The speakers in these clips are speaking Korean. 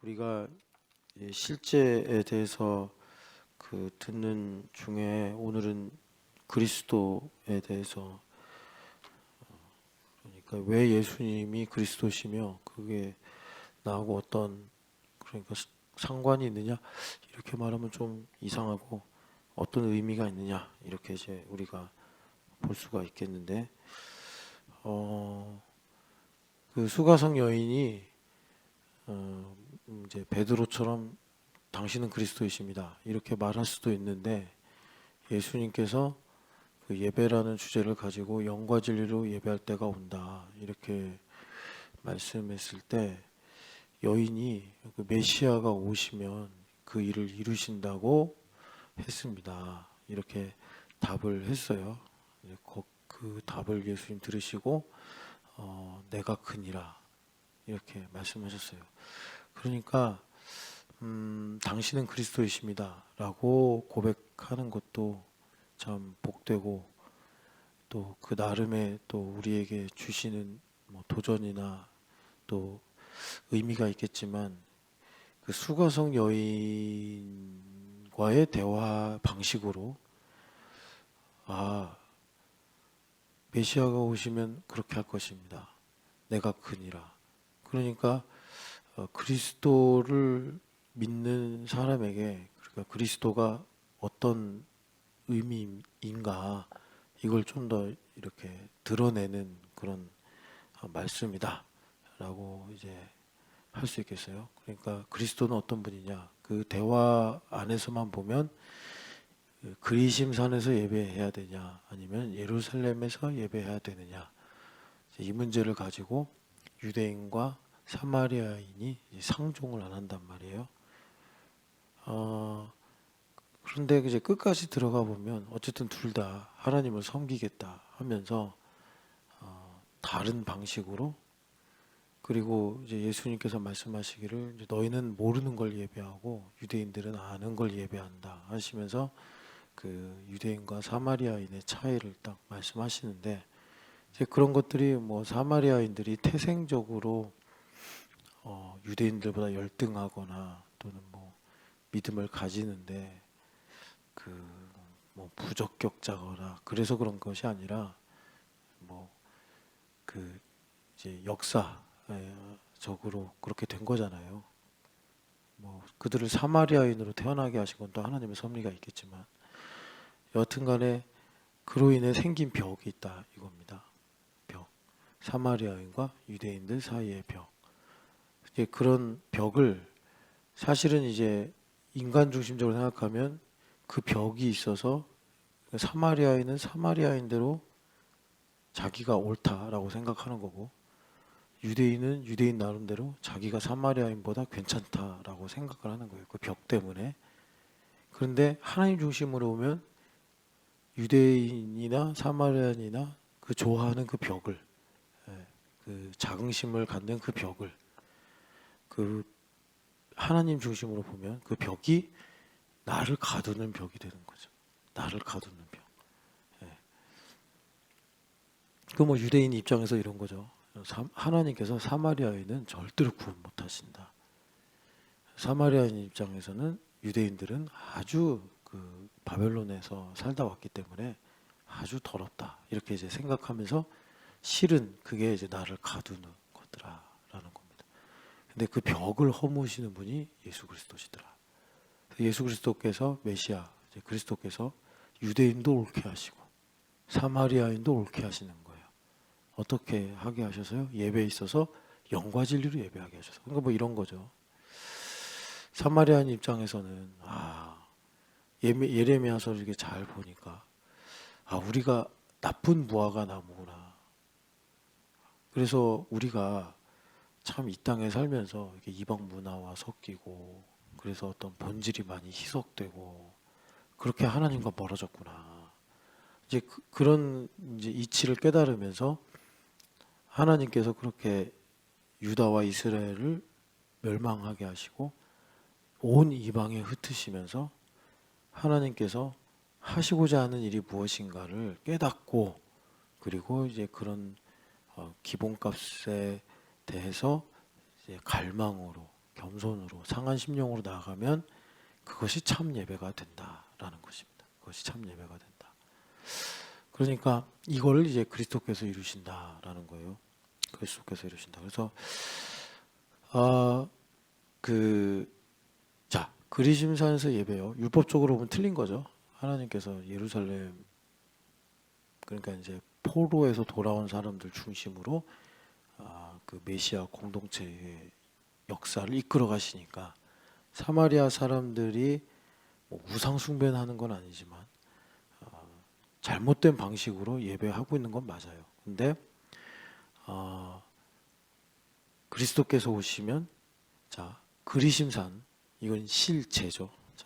우리가 실제에 대해서 듣는 중에 오늘은 그리스도에 대해서, 그러니까 왜 예수님이 그리스도시며 그게 나하고 어떤, 그러니까 상관이 있느냐, 이렇게 말하면 좀 이상하고 어떤 의미가 있느냐, 이렇게 이제 우리가 볼 수가 있겠는데, 그 수가성 여인이 이제 베드로처럼 당신은 그리스도이십니다, 이렇게 말할 수도 있는데, 예수님께서 그 예배라는 주제를 가지고 영과 진리로 예배할 때가 온다, 이렇게 말씀했을 때 여인이 그 메시아가 오시면 그 일을 이루신다고 했습니다, 이렇게 답을 했어요. 그 답을 예수님 들으시고 내가 크니라, 이렇게 말씀하셨어요. 그러니까 당신은 그리스도이십니다 라고 고백하는 것도 참 복되고, 또 그 나름의 또 우리에게 주시는 뭐 도전이나 또 의미가 있겠지만, 그 수가성 여인과의 대화 방식으로 메시아가 오시면 그렇게 할 것입니다, 내가 크니라. 그러니까 그리스도를 믿는 사람에게, 그러니까 그리스도가 어떤 의미인가, 이걸 좀 더 이렇게 드러내는 그런 말씀이다 라고 이제 할 수 있겠어요. 그러니까 그리스도는 어떤 분이냐, 그 대화 안에서만 보면 그리심산에서 예배해야 되냐 아니면 예루살렘에서 예배해야 되느냐, 이 문제를 가지고 유대인과 사마리아인이 상종을 안 한단 말이에요. 그런데 이제 끝까지 들어가 보면 어쨌든 둘 다 하나님을 섬기겠다 하면서 다른 방식으로, 그리고 이제 예수님께서 말씀하시기를 이제 너희는 모르는 걸 예배하고 유대인들은 아는 걸 예배한다 하시면서 그 유대인과 사마리아인의 차이를 딱 말씀하시는데, 이제 그런 것들이 뭐 사마리아인들이 태생적으로 유대인들보다 열등하거나 또는 뭐 믿음을 가지는데 그 뭐 부적격자거나 그래서 그런 것이 아니라, 뭐 그 이제 역사적으로 그렇게 된 거잖아요. 뭐 그들을 사마리아인으로 태어나게 하신 건 또 하나님의 섭리가 있겠지만, 여하튼간에 그로 인해 생긴 벽이 있다 이겁니다. 벽. 사마리아인과 유대인들 사이의 벽. 이제 그런 벽을 사실은 이제 인간 중심적으로 생각하면 그 벽이 있어서 사마리아인은 사마리아인대로 자기가 옳다라고 생각하는 거고, 유대인은 유대인 나름대로 자기가 사마리아인보다 괜찮다라고 생각을 하는 거예요, 그 벽 때문에. 그런데 하나님 중심으로 오면 유대인이나 사마리아인이나 그 좋아하는 그 벽을, 그 자긍심을 갖는 그 벽을, 그 하나님 중심으로 보면 그 벽이 나를 가두는 벽이 되는 거죠. 나를 가두는 벽. 그 뭐 유대인 입장에서 이런 거죠. 하나님께서 사마리아인은 절대로 구원 못 하신다. 사마리아인 입장에서는 유대인들은 아주 그 바벨론에서 살다 왔기 때문에 아주 더럽다, 이렇게 이제 생각하면서 실은 그게 이제 나를 가두는 거더라라는 겁니다. 근데 그 벽을 허무시는 분이 예수 그리스도시더라. 예수 그리스도께서 메시아, 이제 그리스도께서 유대인도 옳게 하시고 사마리아인도 옳게 하시는 거예요. 어떻게 하게 하셔서요? 예배에 있어서 영과 진리로 예배하게 하셔서. 그러니까 뭐 이런 거죠. 사마리아인 입장에서는 예레미야서를 이렇게 잘 보니까 우리가 나쁜 무화과 나무구나. 그래서 우리가 참 이 땅에 살면서 이렇게 이방 문화와 섞이고, 그래서 어떤 본질이 많이 희석되고 그렇게 하나님과 멀어졌구나. 이제 그런 이제 이치를 깨달으면서 하나님께서 그렇게 유다와 이스라엘을 멸망하게 하시고 온 이방에 흩으시면서 하나님께서 하시고자 하는 일이 무엇인가를 깨닫고, 그리고 이제 그런 기본값에 대해서 이제 갈망으로 겸손으로 상한 심령으로 나아가면 그것이 참 예배가 된다라는 것입니다. 그것이 참 예배가 된다. 그러니까 이걸 이제 그리스도께서 이루신다라는 거예요. 그리스도께서 이루신다. 그래서 자, 그리심산에서 예배요. 율법적으로 보면 틀린 거죠. 하나님께서 예루살렘, 그러니까 이제 포로에서 돌아온 사람들 중심으로 그 메시아 공동체의 역사를 이끌어 가시니까 사마리아 사람들이 뭐 우상 숭배는 하는 건 아니지만 잘못된 방식으로 예배하고 있는 건 맞아요. 근데 그리스도께서 오시면, 자, 그리심산, 이건 실제죠. 자,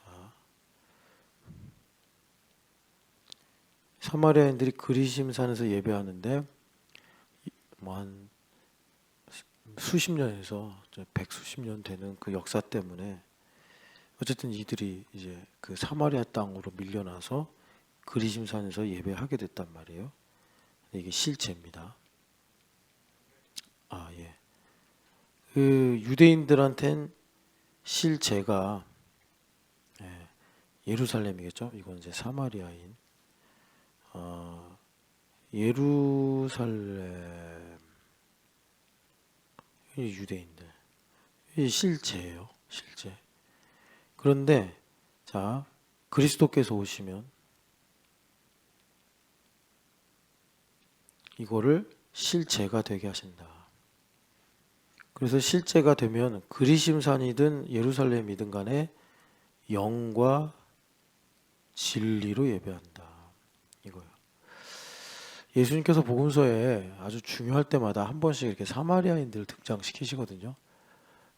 사마리아인들이 그리심산에서 예배하는데 뭐 한 수십 년에서 백수십 년 되는 그 역사 때문에 어쨌든 이들이 이제 그 사마리아 땅으로 밀려나서 그리심산에서 예배하게 됐단 말이에요. 이게 실제입니다. 예. 그 유대인들한텐 실제가 예루살렘이겠죠. 이건 이제 사마리아인 예루살렘, 이 유대인들, 이 실제예요. 실제. 그런데 자, 그리스도께서 오시면 이거를 실제가 되게 하신다. 그래서 실제가 되면 그리심산이든 예루살렘이든 간에 영과 진리로 예배한다. 이거예요. 예수님께서 복음서에 아주 중요할 때마다 한 번씩 이렇게 사마리아인들을 등장시키시거든요.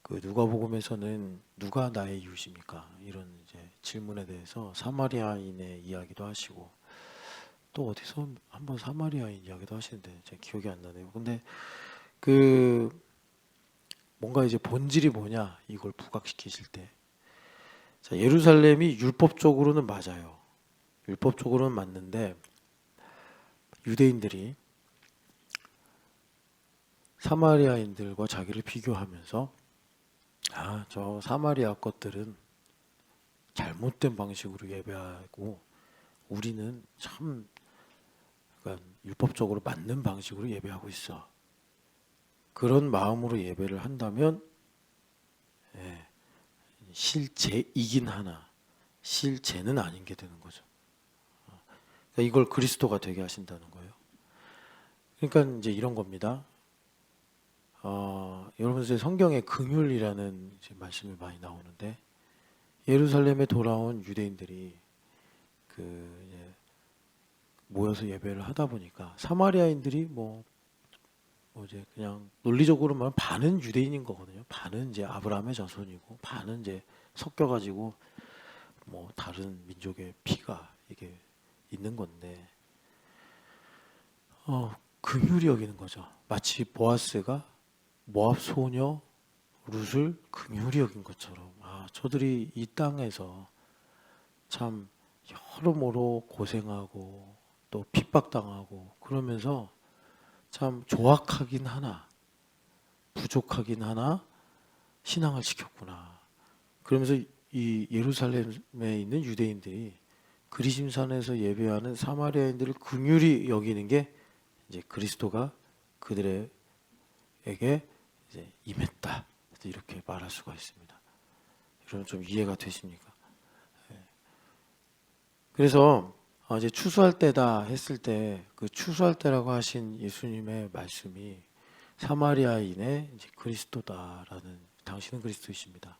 그 누가복음에서는 누가 나의 이웃입니까? 이런 이제 질문에 대해서 사마리아인의 이야기도 하시고, 또 어디서 한번 사마리아인 이야기도 하시는데 제 기억이 안 나네요. 근데 그 뭔가 이제 본질이 뭐냐 이걸 부각시키실 때, 자, 예루살렘이 율법적으로는 맞아요. 율법적으로는 맞는데 유대인들이 사마리아인들과 자기를 비교하면서 저 사마리아 것들은 잘못된 방식으로 예배하고 우리는 참 그러니까 율법적으로 맞는 방식으로 예배하고 있어. 그런 마음으로 예배를 한다면 실제이긴 하나 실제는 아닌 게 되는 거죠. 그러니까 이걸 그리스도가 되게 하신다는 거예요. 그러니까 이제 이런 겁니다. 여러분 이제 성경에 긍휼이라는 이제 말씀이 많이 나오는데, 예루살렘에 돌아온 유대인들이 그 이제 모여서 예배를 하다 보니까 사마리아인들이 뭐 이제 그냥 논리적으로 말하면 반은 유대인인 거거든요. 반은 이제 아브라함의 자손이고 반은 이제 섞여가지고 뭐 다른 민족의 피가 이게 있는 건데 긍휼히 여기는 거죠. 마치 보아스가 모압 소녀 룻을 긍휼히 여긴 것처럼 저들이 이 땅에서 참 여러모로 고생하고 또 핍박당하고 그러면서 참 조악하긴 하나 부족하긴 하나 신앙을 지켰구나. 그러면서 이 예루살렘에 있는 유대인들이 그리심산에서 예배하는 사마리아인들을 긍휼히 여기는 게 이제 그리스도가 그들에게 이제 임했다. 이렇게 말할 수가 있습니다. 여러분 좀 이해가 되십니까? 그래서 이제 추수할 때다 했을 때 그 추수할 때라고 하신 예수님의 말씀이 사마리아인의 이제 그리스도다라는, 당신은 그리스도이십니다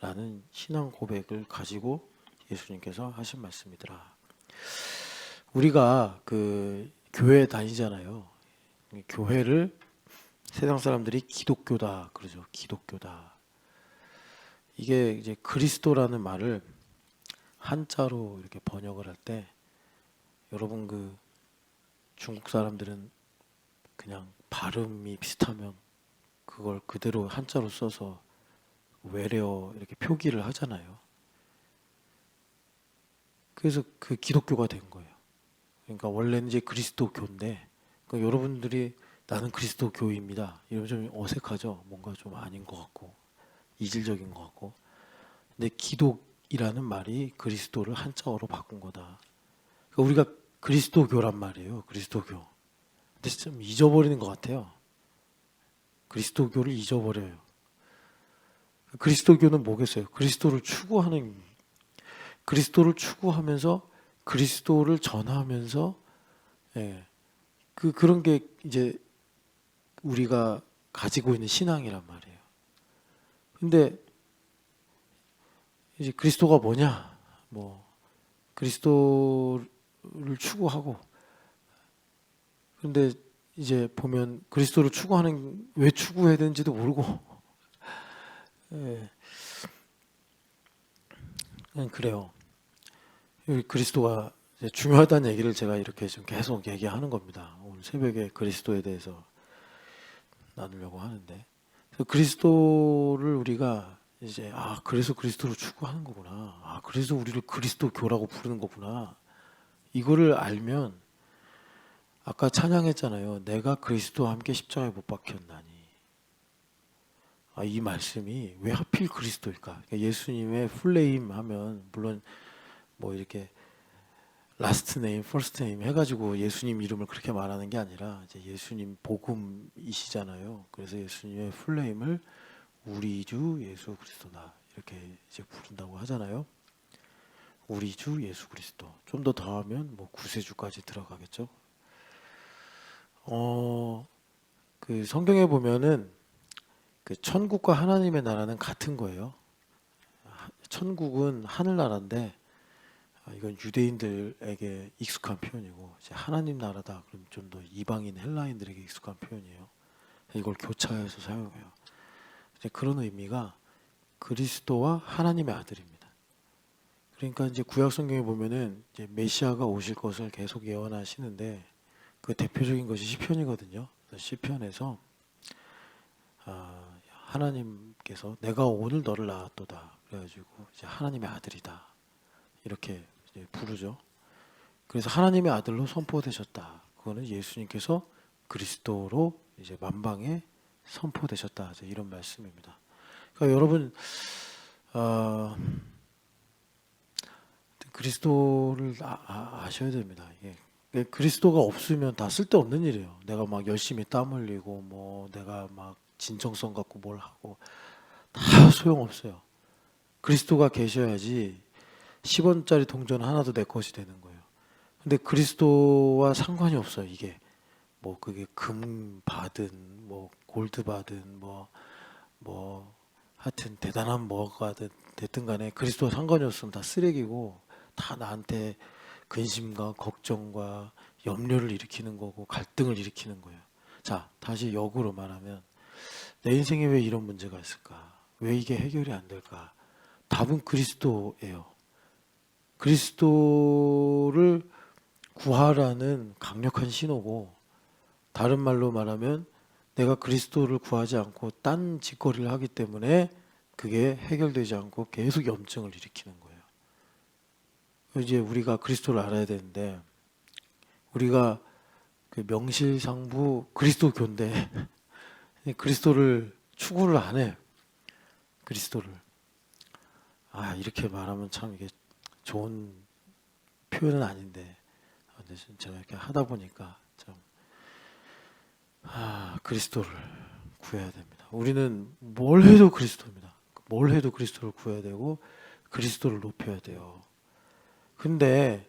라는 신앙 고백을 가지고 예수님께서 하신 말씀이더라. 우리가 그 교회 다니잖아요. 교회를 세상 사람들이 기독교다 그러죠. 기독교다. 이게 이제 그리스도라는 말을 한자로 이렇게 번역을 할 때, 여러분 그 중국 사람들은 그냥 발음이 비슷하면 그걸 그대로 한자로 써서 외래어 이렇게 표기를 하잖아요. 그래서 그 기독교가 된 거예요. 그러니까 원래는 이제 그리스도교인데, 그러니까 여러분들이 나는 그리스도교입니다 이러면 좀 어색하죠. 뭔가 좀 아닌 것 같고. 이질적인 것 같고. 근데 기독이라는 말이 그리스도를 한자어로 바꾼 거다. 그러니까 우리가 그리스도교란 말이에요. 그리스도교. 근데 좀 잊어버리는 것 같아요. 그리스도교를 잊어버려요. 그리스도교는 뭐겠어요? 그리스도를 추구하면서 그리스도를 전하면서, 예, 그런 게 이제 우리가 가지고 있는 신앙이란 말이에요. 근데 이제 그리스도가 뭐냐? 뭐 그리스도를 추구하고, 근데 이제 보면 그리스도를 추구하는 왜 추구해야 되는지도 모르고, 예, 그냥 그래요. 그리스도가 이제 중요하다는 얘기를 제가 이렇게 좀 계속 얘기하는 겁니다. 오늘 새벽에 그리스도에 대해서 나누려고 하는데, 그래서 그리스도를 우리가 이제 그래서 그리스도를 추구하는 거구나. 그래서 우리를 그리스도교라고 부르는 거구나. 이거를 알면 아까 찬양했잖아요. 내가 그리스도와 함께 십자가에 못 박혔나니. 이 말씀이 왜 하필 그리스도일까? 그러니까 예수님의 풀네임 하면 물론 뭐 이렇게 라스트 네임, 퍼스트 네임 해가지고 예수님 이름을 그렇게 말하는 게 아니라 이제 예수님 복음이시잖아요. 그래서 예수님의 풀네임을 우리 주 예수 그리스도다 이렇게 이제 부른다고 하잖아요. 우리 주 예수 그리스도. 좀 더 더하면 뭐 구세주까지 들어가겠죠. 그 성경에 보면은 그 천국과 하나님의 나라는 같은 거예요. 천국은 하늘나라인데 이건 유대인들에게 익숙한 표현이고 이제 하나님 나라다 그럼 좀 더 이방인 헬라인들에게 익숙한 표현이에요. 이걸 교차해서 사용해요. 이제 그런 의미가 그리스도와 하나님의 아들입니다. 그러니까 이제 구약 성경에 보면은 이제 메시아가 오실 것을 계속 예언하시는데 그 대표적인 것이 시편이거든요. 시편에서 하나님께서 내가 오늘 너를 낳았도다 그래가지고 이제 하나님의 아들이다 이렇게 이제 부르죠. 그래서 하나님의 아들로 선포되셨다. 그거는 예수님께서 그리스도로 이제 만방에 선포되셨다. 이제 이런 말씀입니다. 그러니까 여러분 그리스도를 아셔야 됩니다. 이게 그리스도가 없으면 다 쓸데없는 일이에요. 내가 막 열심히 땀 흘리고 뭐 내가 막 진정성 갖고 뭘 하고 다 소용없어요. 그리스도가 계셔야지 10원짜리 동전 하나도 내 것이 되는 거예요. 근데 그리스도와 상관이 없어요. 이게 뭐 그게 금 받은 뭐 골드 받은 뭐 하여튼 대단한 뭐가 됐든 간에 그리스도와 상관이 없으면 다 쓰레기고 다 나한테 근심과 걱정과 염려를 일으키는 거고 갈등을 일으키는 거예요. 자, 다시 역으로 말하면 내 인생에 왜 이런 문제가 있을까? 왜 이게 해결이 안 될까? 답은 그리스도예요. 그리스도를 구하라는 강력한 신호고, 다른 말로 말하면 내가 그리스도를 구하지 않고 딴 짓거리를 하기 때문에 그게 해결되지 않고 계속 염증을 일으키는 거예요. 이제 우리가 그리스도를 알아야 되는데, 우리가 그 명실상부 그리스도교인데 그리스도를 추구를 안 해. 그리스도를. 이렇게 말하면 참 이게 좋은 표현은 아닌데, 근데 제가 이렇게 하다 보니까 참 그리스도를 구해야 됩니다. 우리는 뭘 해도 그리스도입니다. 뭘 해도 그리스도를 구해야 되고 그리스도를 높여야 돼요. 근데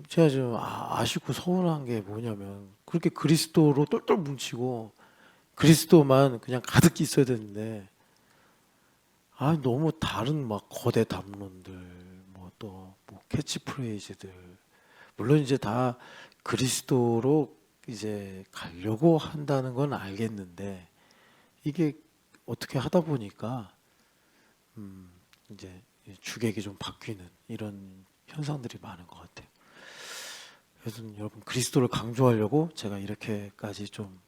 제가 좀 아쉽고 서운한 게 뭐냐면 그렇게 그리스도로 똘똘 뭉치고 그리스도만 그냥 가득 있어야 되는데 너무 다른 막 거대 담론들 뭐 또 뭐 캐치프레이즈들 물론 이제 다 그리스도로 이제 가려고 한다는 건 알겠는데 이게 어떻게 하다 보니까 이제 주객이 좀 바뀌는 이런 현상들이 많은 것 같아요. 그래서 여러분 그리스도를 강조하려고 제가 이렇게까지 좀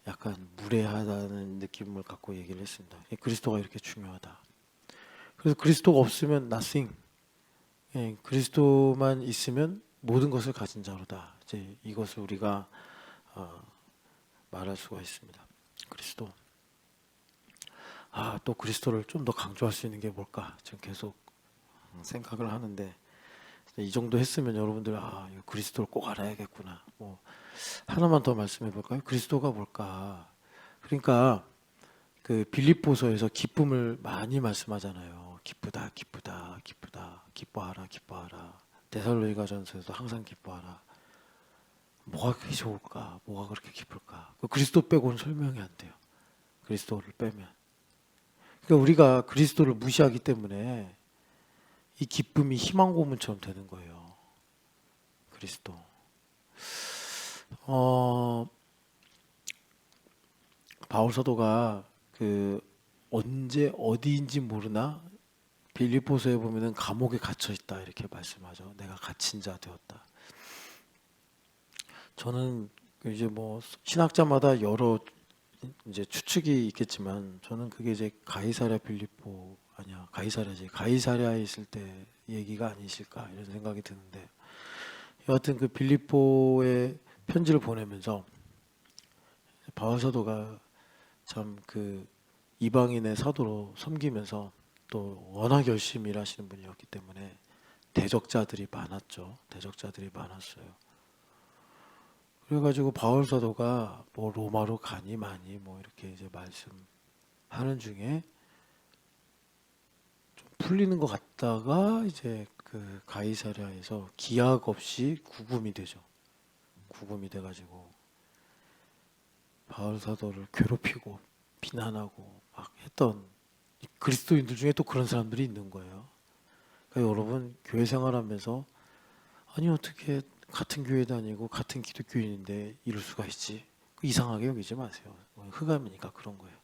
약간 무례하다는 느낌을 갖고 얘기를 했습니다. 그리스도가 이렇게 중요하다. 그래서 그리스도가 없으면 nothing. 그리스도만 있으면 모든 것을 가진 자로다. 이제 이것을 우리가 말할 수가 있습니다. 그리스도. 또 그리스도를 좀 더 강조할 수 있는 게 뭘까 지금 계속 생각을 하는데, 이 정도 했으면 여러분들 이거 그리스도를 꼭 알아야겠구나. 뭐 하나만 더 말씀해 볼까요? 그리스도가 뭘까? 그러니까 그 빌립보서에서 기쁨을 많이 말씀하잖아요. 기쁘다, 기쁘다, 기쁘다, 기뻐하라, 기뻐하라. 데살로니가전서에도 항상 기뻐하라. 뭐가 그렇게 좋을까? 뭐가 그렇게 기쁠까? 그 그리스도 빼고는 설명이 안 돼요. 그리스도를 빼면. 그러니까 우리가 그리스도를 무시하기 때문에 이 기쁨이 희망 고문처럼 되는 거예요. 그리스도. 바울 사도가 그 언제 어디인지 모르나 빌립보서에 보면은 감옥에 갇혀 있다 이렇게 말씀하죠. 내가 갇힌 자 되었다. 저는 이제 뭐 신학자마다 여러 이제 추측이 있겠지만 저는 그게 이제 가이사랴 빌립보 아니야 가이사랴지 가이사랴에 있을 때 얘기가 아니실까 이런 생각이 드는데, 여하튼 그 빌립보에 편지를 보내면서 바울 사도가 참 그 이방인의 사도로 섬기면서 또 워낙 열심히 일하시는 분이었기 때문에 대적자들이 많았죠. 대적자들이 많았어요. 그래가지고 바울 사도가 뭐 로마로 가니 마니 뭐 이렇게 이제 말씀하는 중에 좀 풀리는 것 같다가 이제 그 가이사랴에서 기약 없이 구금이 되죠. 구금이 돼가지고 바울 사도를 괴롭히고 비난하고 막 했던 그리스도인들 중에 또 그런 사람들이 있는 거예요. 그러니까 여러분 교회 생활하면서 아니 어떻게 같은 교회 다니고 같은 기독교인인데 이럴 수가 있지? 이상하게 여기지 마세요. 흑암이니까 그런 거예요.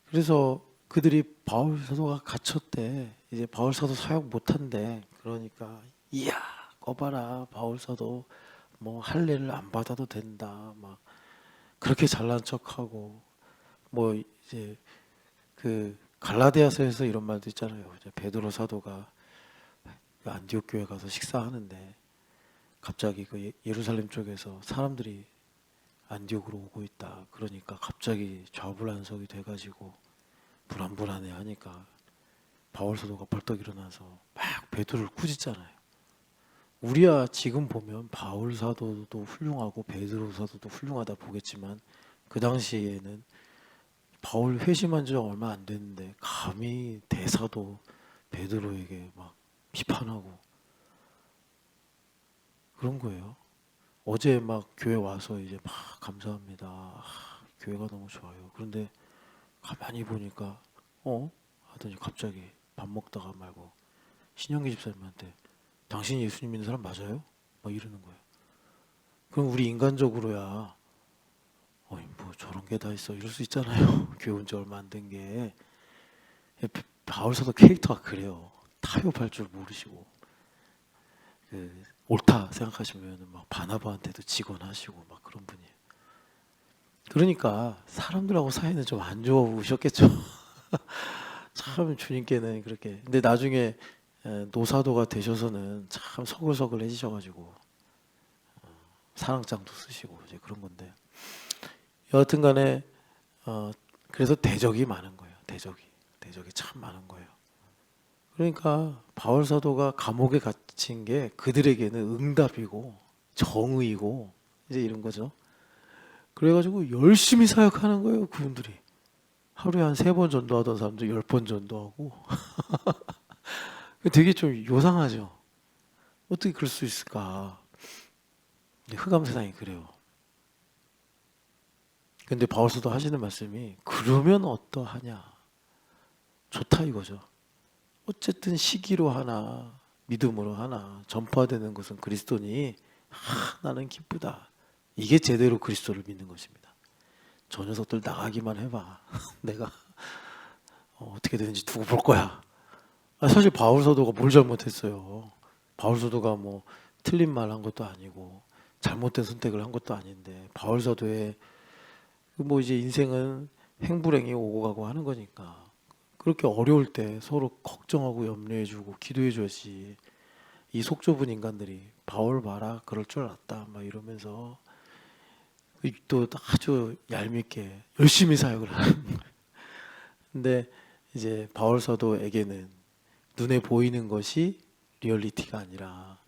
그래서 그들이 바울 사도가 갇혔대. 이제 바울 사도 사역 못한대. 그러니까 이야 거봐라 바울 사도 뭐 할례를 안 받아도 된다. 막 그렇게 잘난 척하고 뭐 이제 그 갈라디아서에서 이런 말도 있잖아요. 이제 베드로 사도가 그 안디옥 교회 가서 식사하는데 갑자기 그 예루살렘 쪽에서 사람들이 안디옥으로 오고 있다. 그러니까 갑자기 좌불안석이 돼가지고 불안불안해 하니까 바울 사도가 벌떡 일어나서 막 베드로를 꾸짖잖아요. 우리야 지금 보면 바울 사도도 훌륭하고 베드로 사도도 훌륭하다 보겠지만 그 당시에는 바울 회심한 지 얼마 안 됐는데 감히 대사도 베드로에게 막 비판하고 그런 거예요. 어제 막 교회 와서 이제 막 감사합니다. 교회가 너무 좋아요. 그런데 가만히 보니까 하더니 갑자기 밥 먹다가 말고 신영기 집사님한테 당신이 예수님 믿는 사람 맞아요? 막 이러는 거예요. 그럼 우리 인간적으로야 뭐 저런 게 다 있어 이럴 수 있잖아요. 교회 온 지 얼마 안 된 게. 바울사도 캐릭터가 그래요. 타협할 줄 모르시고 그 옳다 생각하시면 막 바나바한테도 직언하시고 막 그런 분이에요. 그러니까 사람들하고 사이는 좀 안 좋으셨겠죠. 참 주님께는 그렇게. 근데 나중에 노사도가 되셔서는 참 서글서글해지셔가지고 사랑장도 쓰시고 이제 그런 건데, 여하튼간에 그래서 대적이 많은 거예요. 대적이 참 많은 거예요. 그러니까 바울 사도가 감옥에 갇힌 게 그들에게는 응답이고 정의이고 이제 이런 거죠. 그래가지고 열심히 사역하는 거예요. 그분들이 하루에 한 3번 전도하던 사람도 10번 전도하고. 되게 좀 요상하죠. 어떻게 그럴 수 있을까? 흑암 세상이 그래요. 근데 바울서도 하시는 말씀이 그러면 어떠하냐? 좋다 이거죠. 어쨌든 시기로 하나 믿음으로 하나 전파되는 것은 그리스도니 나는 기쁘다. 이게 제대로 그리스도를 믿는 것입니다. 저 녀석들 나가기만 해봐. 내가 어떻게 되는지 두고 볼 거야. 사실 바울 사도가 뭘 잘못했어요. 바울 사도가 뭐 틀린 말 한 것도 아니고 잘못된 선택을 한 것도 아닌데, 바울 사도의 뭐 이제 인생은 행불행이 오고 가고 하는 거니까 그렇게 어려울 때 서로 걱정하고 염려해주고 기도해줘야지. 이 속 좁은 인간들이 바울 봐라 그럴 줄 알았다 막 이러면서 또 아주 얄밉게 열심히 사역을 하는 근데 이제 바울 사도에게는 눈에 보이는 것이 리얼리티가 아니라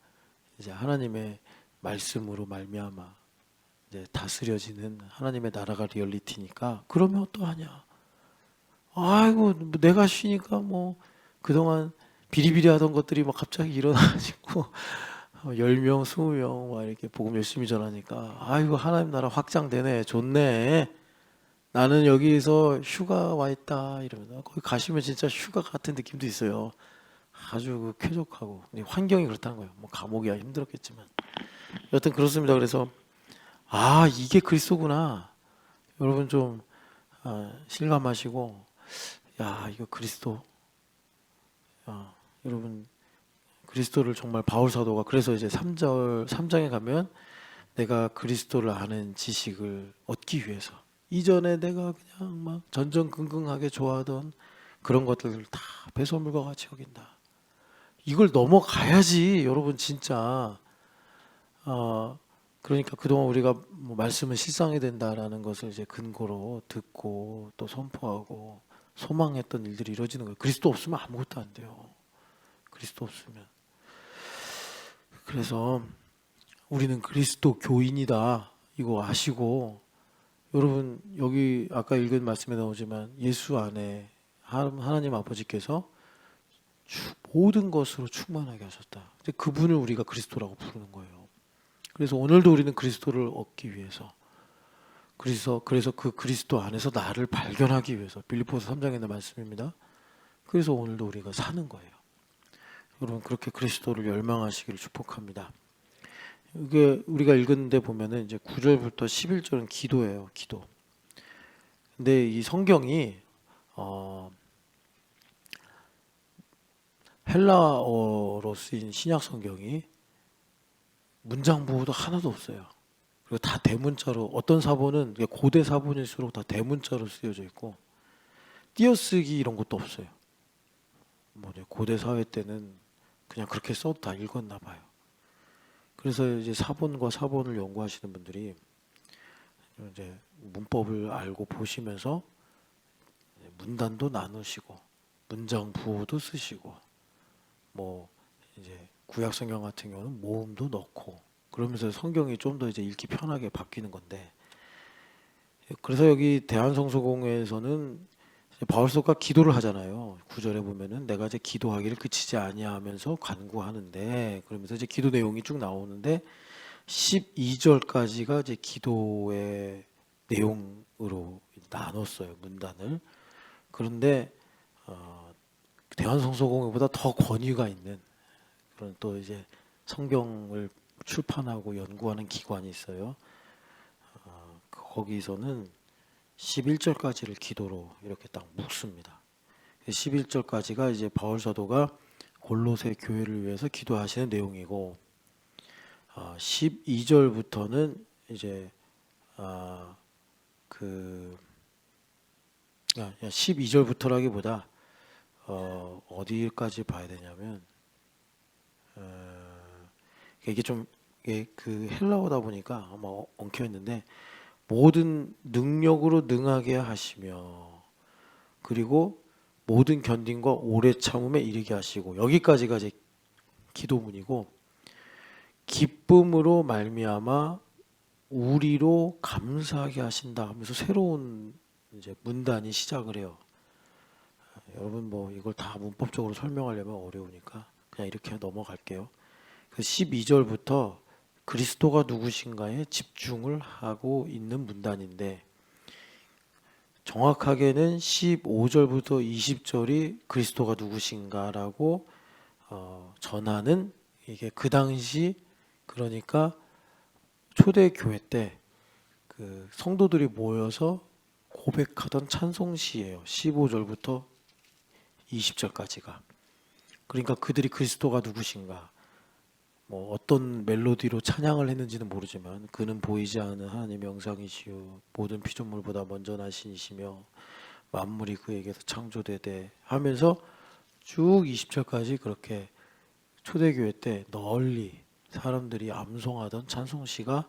이제 하나님의 말씀으로 말미암아 이제 다스려지는 하나님의 나라가 리얼리티니까 그러면 어떠하냐? 아이고 뭐 내가 쉬니까 뭐 그동안 비리비리하던 것들이 막 갑자기 일어나가지고 10명, 20명 막 이렇게 복음 열심히 전하니까 아이고 하나님 나라 확장되네, 좋네. 나는 여기서 휴가 와 있다 이러면 거기 가시면 진짜 휴가 같은 느낌도 있어요. 아주 그 쾌적하고 환경이 그렇다는 거예요. 뭐 감옥이야 힘들었겠지만 여튼 그렇습니다. 그래서 이게 그리스도구나. 여러분 좀 실감하시고 이거 그리스도. 여러분 그리스도를 정말 바울 사도가 그래서 이제 3장에 가면 내가 그리스도를 아는 지식을 얻기 위해서 이전에 내가 그냥 막 전전긍긍하게 좋아하던 그런 것들을 다 배설물과 같이 여긴다. 이걸 넘어가야지 여러분 진짜 그러니까 그동안 우리가 뭐 말씀은 실상이 된다라는 것을 이제 근거로 듣고 또 선포하고 소망했던 일들이 이루어지는 거예요. 그리스도 없으면 아무것도 안 돼요. 그리스도 없으면. 그래서 우리는 그리스도 교인이다 이거 아시고 여러분 여기 아까 읽은 말씀에 나오지만 예수 안에 하나님 아버지께서 모든 것으로 충만하게 하셨다. 그분을 우리가 그리스도라고 부르는 거예요. 그래서 오늘도 우리는 그리스도를 얻기 위해서 그래서 그 그리스도 안에서 나를 발견하기 위해서 빌립보서 3장에 있는 말씀입니다. 그래서 오늘도 우리가 사는 거예요. 여러분 그렇게 그리스도를 열망하시기를 축복합니다. 이게 우리가 읽었는데 보면은 이제 9절부터 11절은 기도예요. 기도. 근데 이 성경이 헬라어로 쓰인 신약 성경이 문장 부호도 하나도 없어요. 그리고 다 대문자로 어떤 사본은 고대 사본일수록 다 대문자로 쓰여져 있고 띄어쓰기 이런 것도 없어요. 뭐 고대 사회 때는 그냥 그렇게 써도 다 읽었나 봐요. 그래서 이제 사본과 사본을 연구하시는 분들이 이제 문법을 알고 보시면서 문단도 나누시고 문장 부호도 쓰시고 뭐 이제 구약 성경 같은 경우는 모음도 넣고 그러면서 성경이 좀 더 이제 읽기 편하게 바뀌는 건데 그래서 여기 대한성서공회에서는 바울서가 기도를 하잖아요. 9절에 보면은 내가 이제 기도하기를 그치지 아니하면서 간구하는데 그러면서 이제 기도 내용이 쭉 나오는데 12절까지가 이제 기도의 내용으로 나눴어요. 문단을. 그런데 대한성서공회보다 더 권위가 있는 그런 또 이제 성경을 출판하고 연구하는 기관이 있어요. 거기서는 11절까지를 기도로 이렇게 딱 묶습니다. 11절까지가 이제 바울 사도가 골로새 교회를 위해서 기도하시는 내용이고 12절부터는 이제 12절부터라기보다 어디까지 봐야 되냐면 이게 좀 그 헬라어다 보니까 아마 엉켜 있는데 모든 능력으로 능하게 하시며 그리고 모든 견딘과 오래 참음에 이르게 하시고 여기까지가 이제 기도문이고 기쁨으로 말미암아 우리로 감사하게 하신다 하면서 새로운 이제 문단이 시작을 해요. 여러분 뭐 이걸 다 문법적으로 설명하려면 어려우니까 그냥 이렇게 넘어갈게요. 그 12절부터 그리스도가 누구신가에 집중을 하고 있는 문단인데 정확하게는 15절부터 20절이 그리스도가 누구신가라고 전하는 이게 그 당시 그러니까 초대교회 때 그 성도들이 모여서 고백하던 찬송시예요. 15절부터 20절까지가. 그러니까 그들이 그리스도가 누구신가 뭐 어떤 멜로디로 찬양을 했는지는 모르지만 그는 보이지 않는 하나님의 영상이시요 모든 피조물보다 먼저 나신 이시며 만물이 그에게서 창조되되 하면서 쭉 20절까지 그렇게 초대교회 때 널리 사람들이 암송하던 찬송시가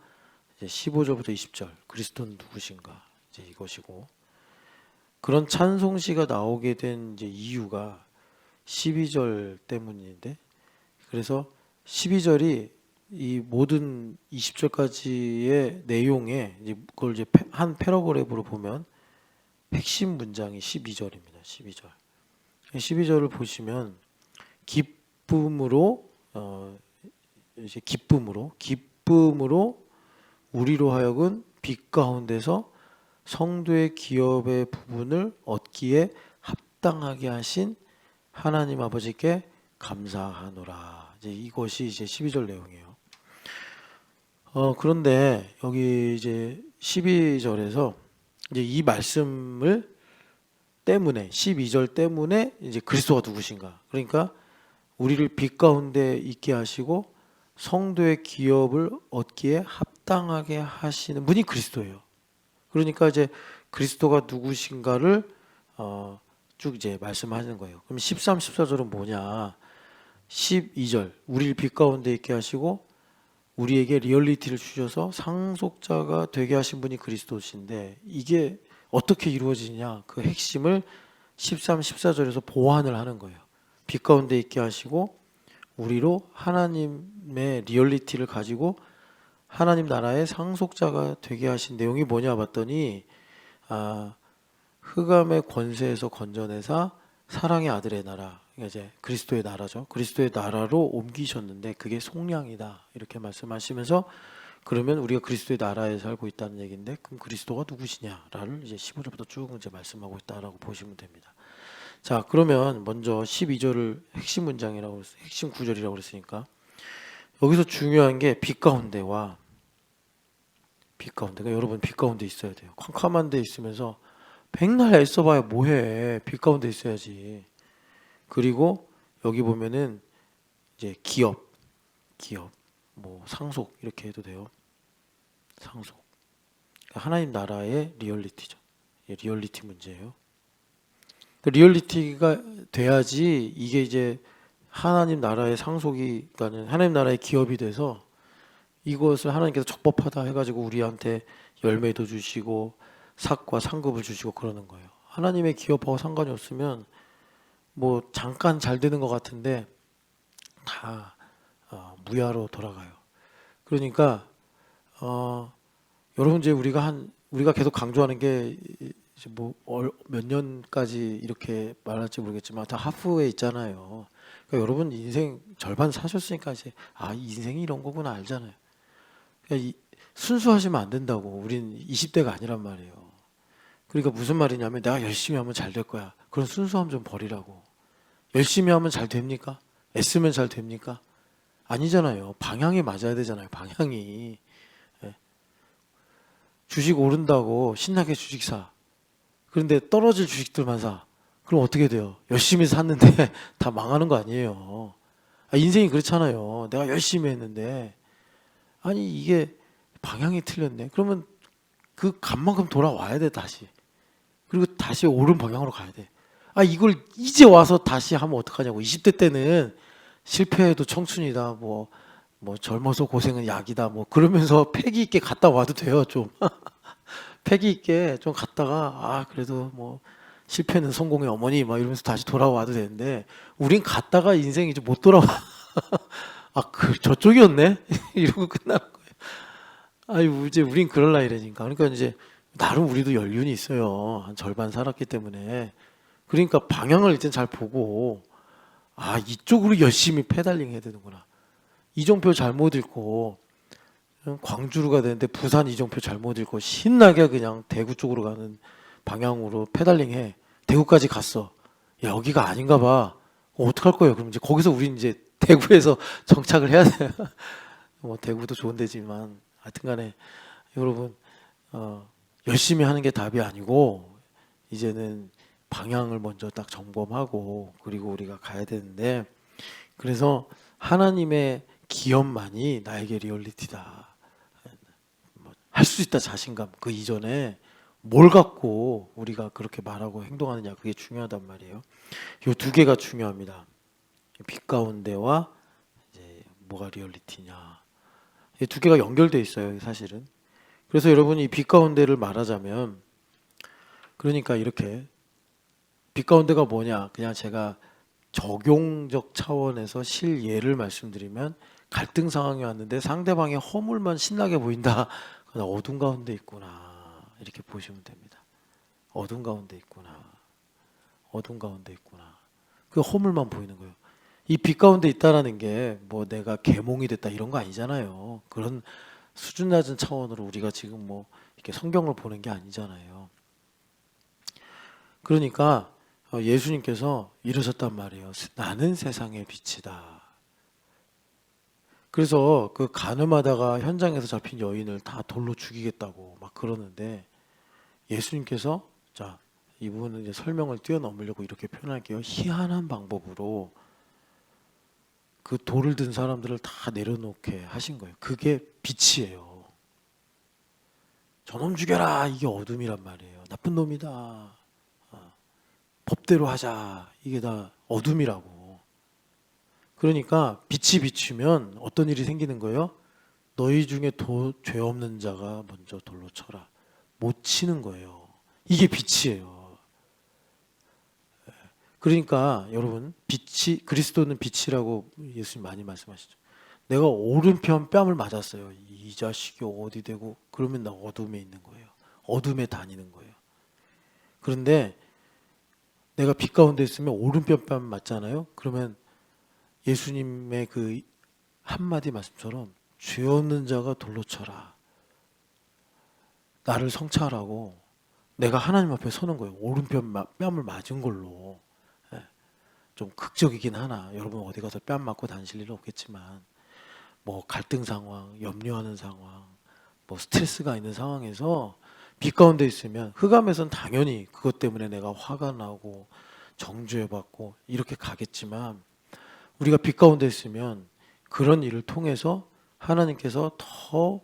이제 15절부터 20절 그리스도는 누구신가 이제 이것이고 그런 찬송시가 나오게 된 이제 이유가 12절 때문인데, 그래서 12절이 이 모든 20절까지의 내용에 이제 그걸 이제 한 패러그래프로 보면 핵심 문장이 12절입니다. 12절. 12절을 보시면 기쁨으로 이제 기쁨으로 우리로 하여금 빛 가운데서 성도의 기업의 부분을 얻기에 합당하게 하신 하나님 아버지께 감사하노라. 이제 이것이 이제 12절 내용이에요. 그런데 여기 이제 12절에서 이제 이 말씀을 때문에 12절 때문에 이제 그리스도가 누구신가? 그러니까 우리를 빛 가운데 있게 하시고 성도의 기업을 얻기에 합당하게 하시는 분이 그리스도예요. 그러니까 이제 그리스도가 누구신가를 쭉 이제 말씀하시는 거예요. 그럼 13, 14절은 뭐냐? 12절 우리를 빛 가운데 있게 하시고 우리에게 리얼리티를 주셔서 상속자가 되게 하신 분이 그리스도신데, 이게 어떻게 이루어지냐? 그 핵심을 13, 14절에서 보완을 하는 거예요. 빛 가운데 있게 하시고 우리로 하나님의 리얼리티를 가지고 하나님 나라의 상속자가 되게 하신 내용이 뭐냐 봤더니, 흑암의 권세에서 건져내사 사랑의 아들의 나라, 이제 그리스도의 나라죠. 그리스도의 나라로 옮기셨는데 그게 속량이다, 이렇게 말씀하시면서, 그러면 우리가 그리스도의 나라에 살고 있다는 얘기인데, 그럼 그리스도가 누구시냐를 이제 15절부터 쭉 이제 말씀하고 있다라고 보시면 됩니다. 자, 그러면 먼저 12절을 핵심 문장이라고 그랬어요. 핵심 구절이라고 그랬으니까 여기서 중요한 게 빛 가운데와 빛 가운데가, 여러분 빛 가운데 있어야 돼요. 캄캄한 데 있으면서 백날 애써봐야 뭐해. 빛 가운데 있어야지. 그리고 여기 보면은 이제 기업 뭐 상속 이렇게 해도 돼요. 상속, 하나님 나라의 리얼리티죠. 리얼리티 문제예요. 리얼리티가 돼야지 이게 이제 하나님 나라의 상속이, 그러니까 하나님 나라의 기업이 돼서 이것을 하나님께서 적법하다 해가지고 우리한테 열매도 주시고 삭과 상급을 주시고 그러는 거예요. 하나님의 기업하고 상관이 없으면 뭐 잠깐 잘 되는 것 같은데 다 무야로 돌아가요. 그러니까 여러분, 이제 우리가 계속 강조하는 게 뭐 몇 년까지 이렇게 말할지 모르겠지만 다 하프에 있잖아요. 그러니까 여러분 인생 절반 사셨으니까 이제 인생이 이런 거구나 알잖아요. 그러니까 순수하시면 안 된다고. 우린 20대가 아니란 말이에요. 그러니까 무슨 말이냐면, 내가 열심히 하면 잘 될 거야. 그런 순수함 좀 버리라고. 열심히 하면 잘 됩니까? 애쓰면 잘 됩니까? 아니잖아요. 방향이 맞아야 되잖아요. 방향이. 주식 오른다고 신나게 주식 사. 그런데 떨어질 주식들만 사. 그럼 어떻게 돼요? 열심히 샀는데 다 망하는 거 아니에요. 인생이 그렇잖아요. 내가 열심히 했는데 아니 이게 방향이 틀렸네. 그러면 그 값만큼 돌아와야 돼 다시. 그리고 다시 옳은 방향으로 가야 돼. 이걸 이제 와서 다시 하면 어떡하냐고. 20대 때는 실패해도 청춘이다. 뭐 젊어서 고생은 약이다. 뭐 그러면서 패기 있게 갔다 와도 돼요. 좀 패기 있게 좀 갔다가 그래도 뭐 실패는 성공의 어머니 막 이러면서 다시 돌아와도 되는데, 우린 갔다가 인생이 이제 못 돌아와. 저쪽이었네? 이러고 끝나는 거예요. 이제 우린 그럴 나이라니까. 그러니까 이제 나름 우리도 연륜이 있어요. 한 절반 살았기 때문에. 그러니까 방향을 일단 잘 보고, 이쪽으로 열심히 페달링 해야 되는구나. 이정표 잘못 읽고 광주로 가야 되는데 부산 이정표 잘못 읽고 신나게 그냥 대구 쪽으로 가는 방향으로 페달링해. 대구까지 갔어. 야, 여기가 아닌가 봐. 어떡할 거예요? 그럼 이제 거기서 우린 이제 대구에서 정착을 해야 돼. 뭐 대구도 좋은 데지만 하여튼간에 여러분, 열심히 하는 게 답이 아니고 이제는 방향을 먼저 딱 점검하고 그리고 우리가 가야 되는데, 그래서 하나님의 기업만이 나에게 리얼리티다. 할 수 있다 자신감. 그 이전에 뭘 갖고 우리가 그렇게 말하고 행동하느냐, 그게 중요하단 말이에요. 이 두 개가 중요합니다. 빛 가운데와 이제 뭐가 리얼리티냐. 이 두 개가 연결돼 있어요, 사실은. 그래서 여러분이 빛 가운데를 말하자면 그러니까 이렇게 빛 가운데가 뭐냐? 그냥 제가 적용적 차원에서 실예를 말씀드리면 갈등 상황이 왔는데 상대방의 허물만 신나게 보인다. 그건 어둠 가운데 있구나. 이렇게 보시면 됩니다. 어둠 가운데 있구나. 어둠 가운데 있구나. 그 허물만 보이는 거예요. 이 빛 가운데 있다라는 게 뭐 내가 계몽이 됐다 이런 거 아니잖아요. 그런 수준 낮은 차원으로 우리가 지금 뭐 이렇게 성경을 보는 게 아니잖아요. 그러니까 예수님께서 이러셨단 말이에요. 나는 세상의 빛이다. 그래서 그 간음하다가 현장에서 잡힌 여인을 다 돌로 죽이겠다고 막 그러는데 예수님께서 자, 이 부분은 이제 설명을 뛰어넘으려고 이렇게 표현할게요. 희한한 방법으로 그 돌을 든 사람들을 다 내려놓게 하신 거예요. 그게 빛이에요. 저놈 죽여라. 이게 어둠이란 말이에요. 나쁜 놈이다. 법대로 하자. 이게 다 어둠이라고. 그러니까 빛이 비추면 어떤 일이 생기는 거예요? 너희 중에 죄 없는 자가 먼저 돌로 쳐라. 못 치는 거예요. 이게 빛이에요. 그러니까 여러분 빛이 그리스도는 빛이라고 예수님 많이 말씀하시죠. 내가 오른편 뺨을 맞았어요. 이 자식이 어디 되고 그러면 나 어둠에 있는 거예요. 어둠에 다니는 거예요. 그런데 내가 빛 가운데 있으면 오른편 뺨 맞잖아요. 그러면 예수님의 그 한마디 말씀처럼 죄 없는 자가 돌로 쳐라. 나를 성찰하고 내가 하나님 앞에 서는 거예요. 오른편 뺨을 맞은 걸로. 좀 극적이긴 하나. 여러분 어디 가서 뺨 맞고 다니실 일은 없겠지만 뭐 갈등 상황, 염려하는 상황, 뭐 스트레스가 있는 상황에서 빛 가운데 있으면 흑암에선 당연히 그것 때문에 내가 화가 나고 정죄받고 이렇게 가겠지만 우리가 빛 가운데 있으면 그런 일을 통해서 하나님께서 더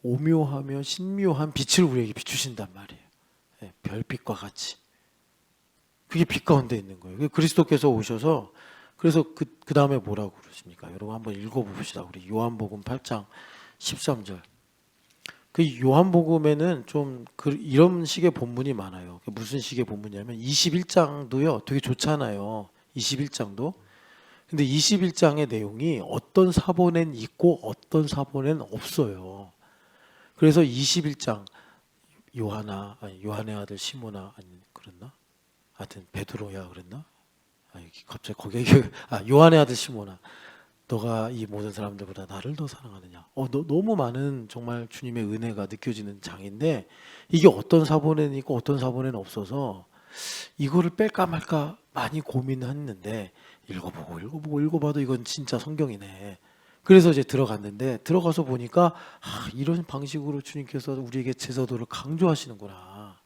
오묘하며 신묘한 빛을 우리에게 비추신단 말이에요. 별빛과 같이. 그게 빛 가운데 있는 거예요. 그리스도께서 오셔서 그래서 그 다음에 뭐라고 그러십니까? 여러분 한번 읽어봅시다. 우리 요한복음 8장 13절. 그 요한복음에는 좀 이런 식의 본문이 많아요. 무슨 식의 본문이냐면 21장도요. 되게 좋잖아요. 21장도. 근데 21장의 내용이 어떤 사본엔 있고 어떤 사본엔 없어요. 그래서 21장 요한의 아들 시모나 아니 그랬나? 하여튼 베드로야 그랬나? 갑자기 거기에 요한의 아들 시모나 너가 이 모든 사람들보다 나를 더 사랑하느냐? 너무 많은 정말 주님의 은혜가 느껴지는 장인데 이게 어떤 사본에는 있고 어떤 사본에는 없어서 이거를 뺄까 말까 많이 고민했는데 읽어봐도 이건 진짜 성경이네. 그래서 이제 들어갔는데 들어가서 보니까 이런 방식으로 주님께서 우리에게 제사도를 강조하시는구나.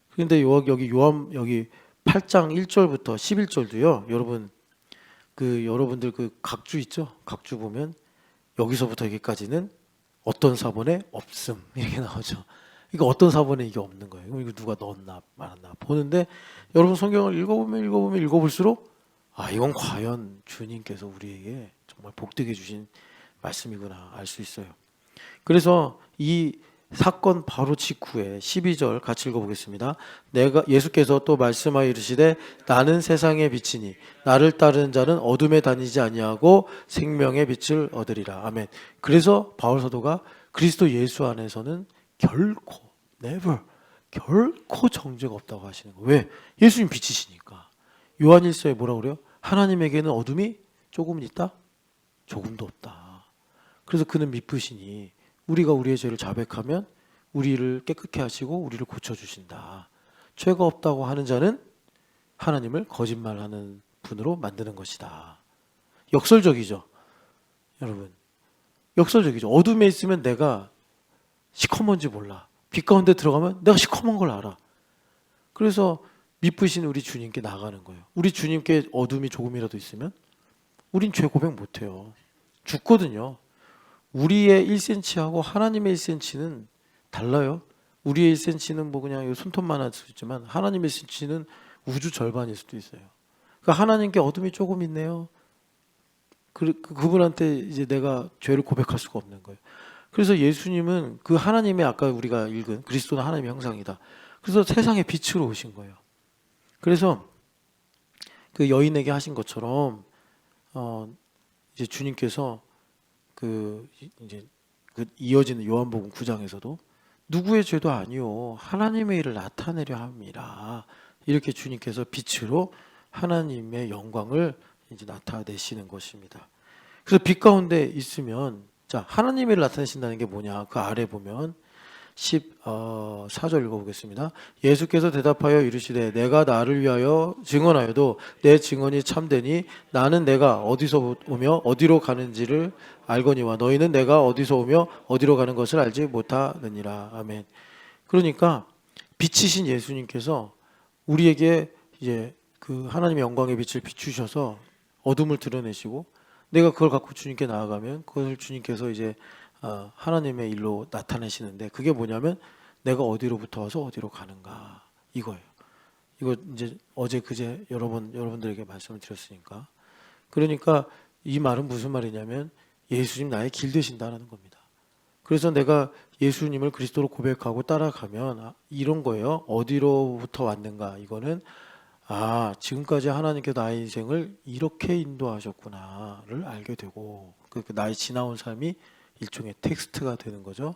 그런데 여기 8장 1절부터 11절도요. 여러분들 그 각주 있죠? 각주 보면 여기서부터 여기까지는 어떤 사본에 없음 이렇게 나오죠. 그러니까 어떤 사본에 이게 없는 거예요. 그럼 이거 누가 넣었나 말았나 보는데 여러분 성경을 읽어볼수록 이건 과연 주님께서 우리에게 정말 복되게 주신 말씀이구나 알 수 있어요. 그래서 이 사건 바로 직후에 12절 같이 읽어보겠습니다. 예수께서 또 말씀하여 이르시되 나는 세상의 빛이니 나를 따르는 자는 어둠에 다니지 아니하고 생명의 빛을 얻으리라. 아멘. 그래서 바울 사도가 그리스도 예수 안에서는 결코 정죄가 없다고 하시는 거예요. 왜? 예수님 빛이시니까. 요한일서에 뭐라고 그래요? 하나님에게는 어둠이 조금은 있다? 조금도 없다. 그래서 그는 미쁘시니 우리가 우리의 죄를 자백하면 우리를 깨끗게 하시고 우리를 고쳐주신다. 죄가 없다고 하는 자는 하나님을 거짓말하는 분으로 만드는 것이다. 역설적이죠. 여러분 역설적이죠. 어둠에 있으면 내가 시커먼지 몰라. 빛 가운데 들어가면 내가 시커먼 걸 알아. 그래서 미쁘신 우리 주님께 나가는 거예요. 우리 주님께 어둠이 조금이라도 있으면 우린 죄 고백 못해요. 죽거든요. 우리의 1cm하고 하나님의 1cm는 달라요. 우리의 1cm는 뭐 그냥 손톱만 할 수 있지만 하나님의 1cm는 우주 절반일 수도 있어요. 그러니까 하나님께 어둠이 조금 있네요. 그분한테 이제 내가 죄를 고백할 수가 없는 거예요. 그래서 예수님은 그 하나님의 아까 우리가 읽은 그리스도는 하나님의 형상이다. 그래서 세상의 빛으로 오신 거예요. 그래서 그 여인에게 하신 것처럼 이제 주님께서 그 이제 그 이어지는 요한복음 9장에서도 누구의 죄도 아니요 하나님의 일을 나타내려 함이라 이렇게 주님께서 빛으로 하나님의 영광을 이제 나타내시는 것입니다. 그래서 빛 가운데 있으면 자 하나님의 일을 나타내신다는 게 뭐냐? 그 아래 보면 14절 읽어보겠습니다. 예수께서 대답하여 이르시되 내가 나를 위하여 증언하여도 내 증언이 참되니 나는 내가 어디서 오며 어디로 가는지를 알거니와 너희는 내가 어디서 오며 어디로 가는 것을 알지 못하느니라. 아멘. 그러니까 빛이신 예수님께서 우리에게 이제 그 하나님의 영광의 빛을 비추셔서 어둠을 드러내시고 내가 그걸 갖고 주님께 나아가면 그것을 주님께서 이제 하나님의 일로 나타내시는데 그게 뭐냐면 내가 어디로부터 와서 어디로 가는가 이거예요. 이거 이제 어제 그제 여러분들에게 말씀을 드렸으니까 그러니까 이 말은 무슨 말이냐면 예수님 나의 길 되신다라는 겁니다. 그래서 내가 예수님을 그리스도로 고백하고 따라가면 이런 거예요. 어디로부터 왔는가 이거는 지금까지 하나님께서 나의 인생을 이렇게 인도하셨구나를 알게 되고 나의 지나온 삶이 일종의 텍스트가 되는 거죠.